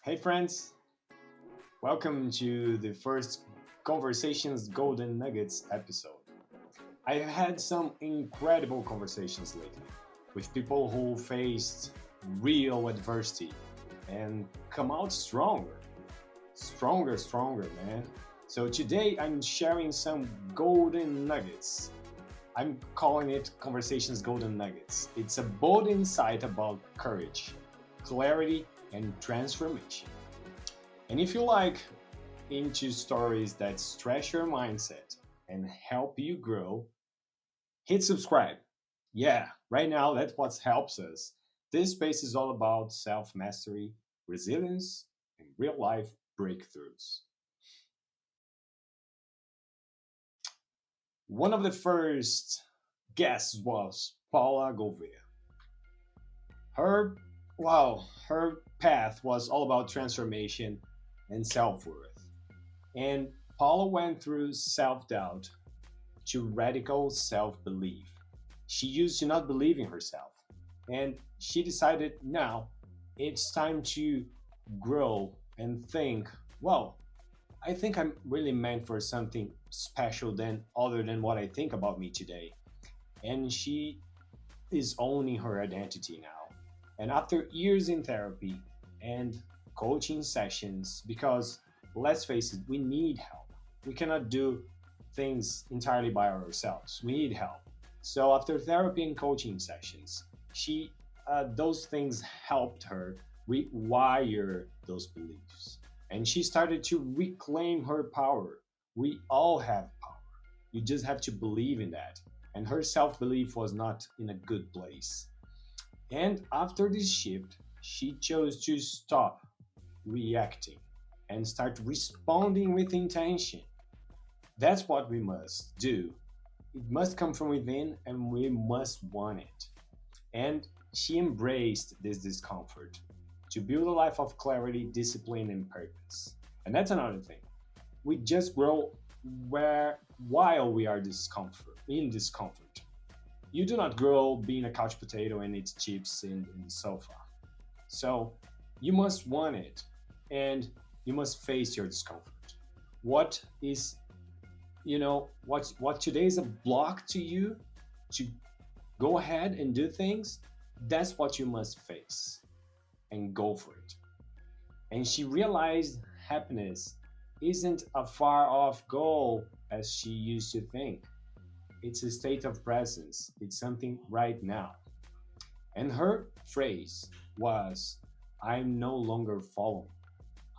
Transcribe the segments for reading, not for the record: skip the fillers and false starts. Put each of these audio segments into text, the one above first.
Hey, friends, welcome to the first Conversations Golden Nuggets episode. I've had some incredible conversations lately with people who faced real adversity and come out stronger. Stronger, man. So today I'm sharing some golden nuggets. I'm calling it Conversations Golden Nuggets. It's a bold insight about courage, clarity, and transformation. And if you like into stories that stretch your mindset and help you grow, hit subscribe. Yeah, right now that's what helps us. This space is all about self mastery, resilience, and real life breakthroughs. One of the first guests was Paula Gouveia. Her, her path was all about transformation and self worth. And Paula went through self doubt to radical self belief. She used to not believe in herself. And she decided now it's time to grow and think, well, I think I'm really meant for something special than other than what I think about me today. And she is owning her identity now. And after years in therapy and coaching sessions, because let's face it, we need help. We cannot do things entirely by ourselves. We need help. So after therapy and coaching sessions, she those things helped her rewire those beliefs, and she started to reclaim her power. We all have power. You just have to believe in that. And her self belief was not in a good place. And after this shift, she chose to stop reacting and start responding with intention. That's what we must do. It must come from within and we must want it. And she embraced this discomfort to build a life of clarity, discipline, and purpose. And that's another thing. We just grow where while we are in discomfort. You do not grow being a couch potato and eat chips in the sofa. So you must want it and you must face your discomfort. What is what today is a block to you to go ahead and do things, that's what you must face and go for it. And she realized happiness isn't a far off goal as she used to think. It's a state of presence, it's something right now. And her phrase was, I'm no longer following,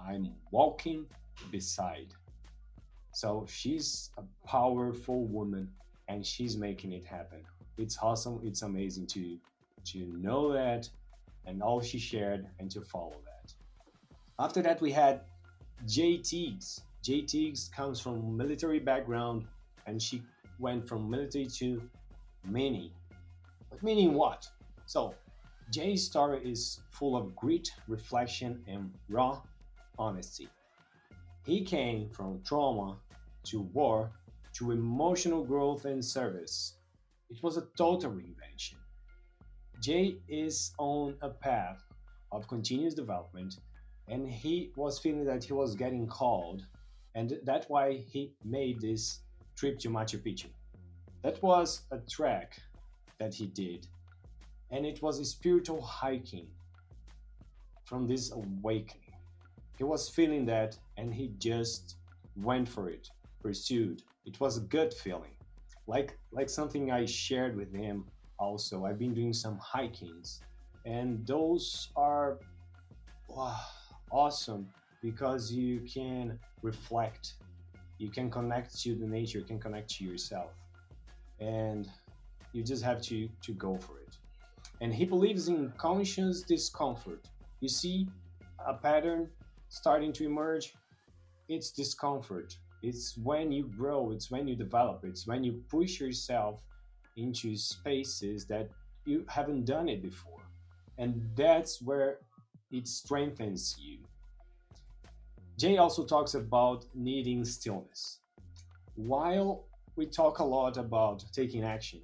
I'm walking beside. So she's a powerful woman and she's making it happen. It's awesome, it's amazing to know that and all she shared and to follow that. After that we had Jay Teaguez. Jay Teaguez comes from military background and she went from military to mini. But meaning what? So Jay's story is full of grit, reflection, and raw honesty. He came from trauma to war to emotional growth and service. It was a total reinvention. Jay is on a path of continuous development and he was feeling that he was getting called, and that's why he made this trip to Machu Picchu. That was a trek that he did, and it was a spiritual hiking from this awakening. He was feeling that and he just went for it, pursued. It was a good feeling. Like something I shared with him also. I've been doing some hikings and those are wow, awesome because you can reflect, you can connect to the nature, you can connect to yourself. And you just have to go for it. And he believes in conscious discomfort. You see a pattern starting to emerge. It's discomfort. It's when you grow, it's when you develop, it's when you push yourself into spaces that you haven't done it before. And that's where it strengthens you. Jay also talks about needing stillness. While we talk a lot about taking action,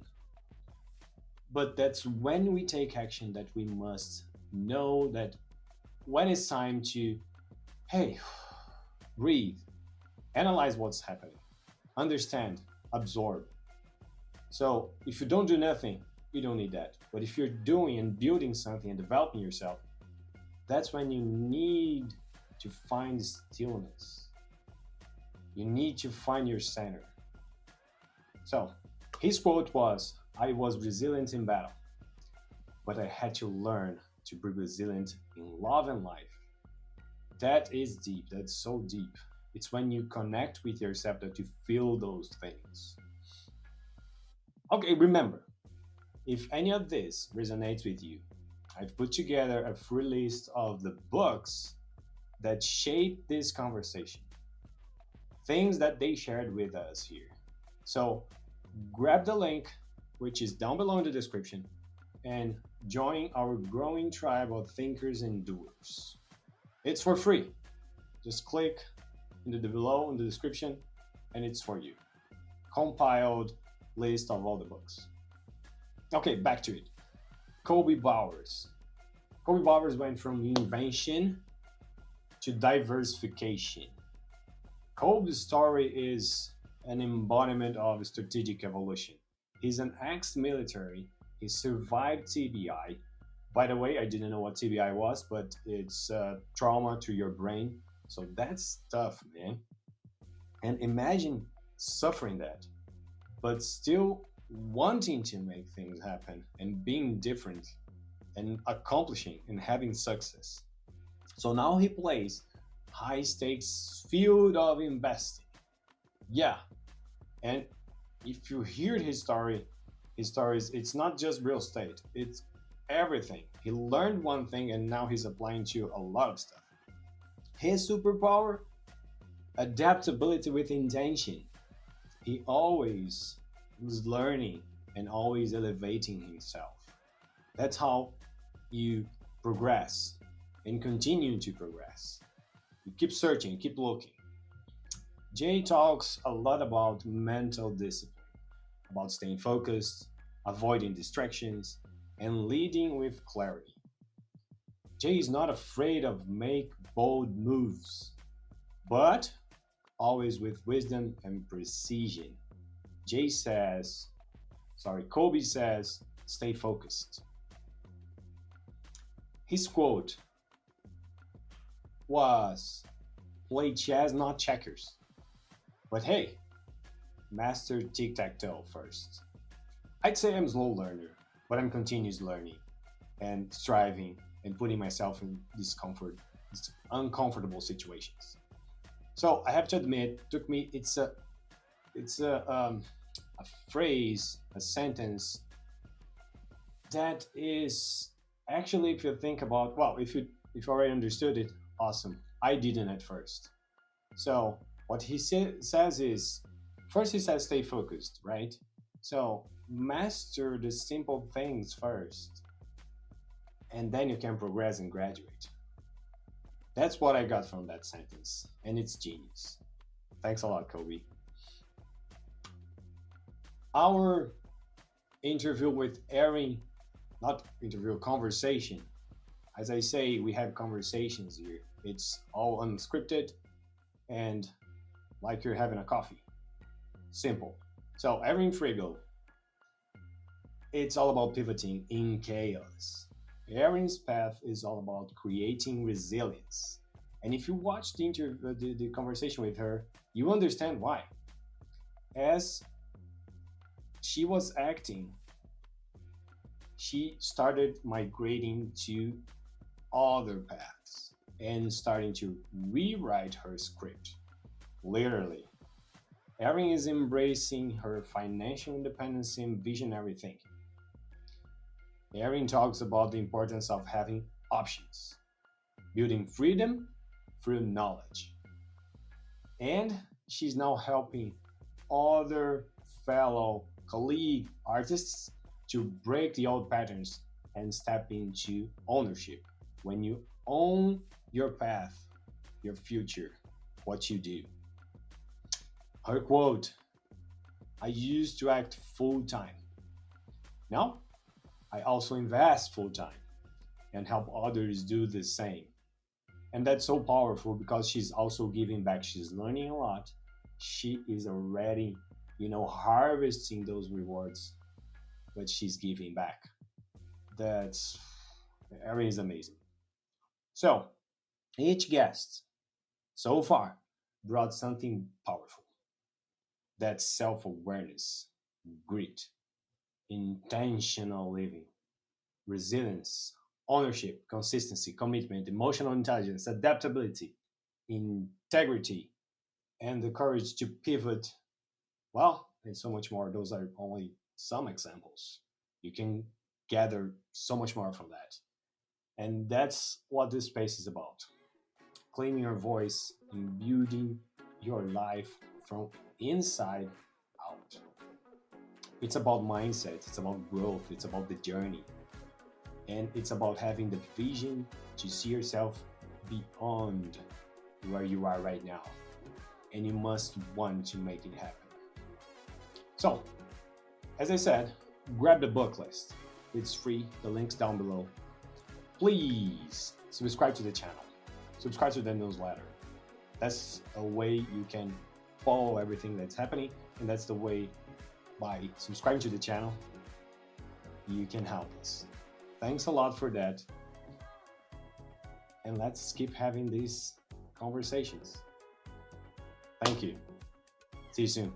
but that's when we take action that we must know that when it's time to Hey, breathe, analyze what's happening, understand, absorb. So if you don't do nothing, you don't need that. But if you're doing and building something and developing yourself, that's when you need to find stillness. You need to find your center. So his quote was, I was resilient in battle, but I had to learn to be resilient in love and life. That is deep. That's so deep. It's when you connect with yourself that you feel those things. Okay, remember, if any of this resonates with you, I've put together a free list of the books that shape this conversation, things that they shared with us here. So grab the link, which is down below in the description, and join our growing tribe of thinkers and doers. It's for free. Just click in the below in the description, and it's for you. Compiled list of all the books. Okay, back to it. Kobe Bowers. Kobe Bowers went from invention to diversification. Kobe's story is an embodiment of strategic evolution. He's an ex-military. He survived TBI. By the way, I didn't know what TBI was, but it's trauma to your brain. So that's tough, man. And imagine suffering that, but still wanting to make things happen and being different and accomplishing and having success. So now he plays high stakes field of investing. Yeah, and if you hear his stories, it's not just real estate, it's everything. He learned one thing and now he's applying to a lot of stuff. His superpower, adaptability with intention. He always was learning and always elevating himself. That's how you progress and continue to progress. You keep searching, keep looking. Jay talks a lot about mental discipline, about staying focused, avoiding distractions, and leading with clarity. Jay is not afraid of make bold moves, but always with wisdom and precision. Jay says, Kobe says, stay focused. His quote was, play chess, not checkers. But hey, master tic tac toe first. I'd say I'm a slow learner, but I'm continuous learning and striving and putting myself in discomfort, uncomfortable situations. So I have to admit, it took me. It's a phrase, a sentence that is actually, if you think about, well, if you already understood it, awesome. I didn't at first. So what says is, first he says stay focused, right? So master the simple things first, and then you can progress and graduate. That's what I got from that sentence, and it's genius. Thanks a lot, Kobe. Our interview with Erin, not interview, conversation. As I say, we have conversations here. It's all unscripted and like you're having a coffee. Simple. So, Erin Friggo, it's all about pivoting in chaos. Erin's path is all about creating resilience. And if you watch the conversation with her, you understand why. As she was acting, she started migrating to other paths and starting to rewrite her script. Literally. Erin is embracing her financial independence and visionary thinking. Erin talks about the importance of having options, building freedom through knowledge. And she's now helping other fellow colleague artists to break the old patterns and step into ownership. When you own your path, your future, what you do. Her quote, I used to act full time. Now, I also invest full time and help others do the same. And that's so powerful because she's also giving back. She's learning a lot. She is already, harvesting those rewards, but she's giving back. That's Erin is amazing. So each guest so far brought something powerful. That's self-awareness, grit, intentional living, resilience, ownership, consistency, commitment, emotional intelligence, adaptability, integrity, and the courage to pivot. Well, and so much more. Those are only some examples. You can gather so much more from that. And that's what this space is about: claiming your voice and building your life from inside out. It's about mindset, it's about growth, it's about the journey, and it's about having the vision to see yourself beyond where you are right now. And you must want to make it happen. So, as I said, grab the book list. It's free, the link's down below. Please subscribe to the channel, subscribe to the newsletter. That's a way you can follow everything that's happening, and that's the way, by subscribing to the channel, you can help us. Thanks a lot for that, and let's keep having these conversations. Thank you. See you soon.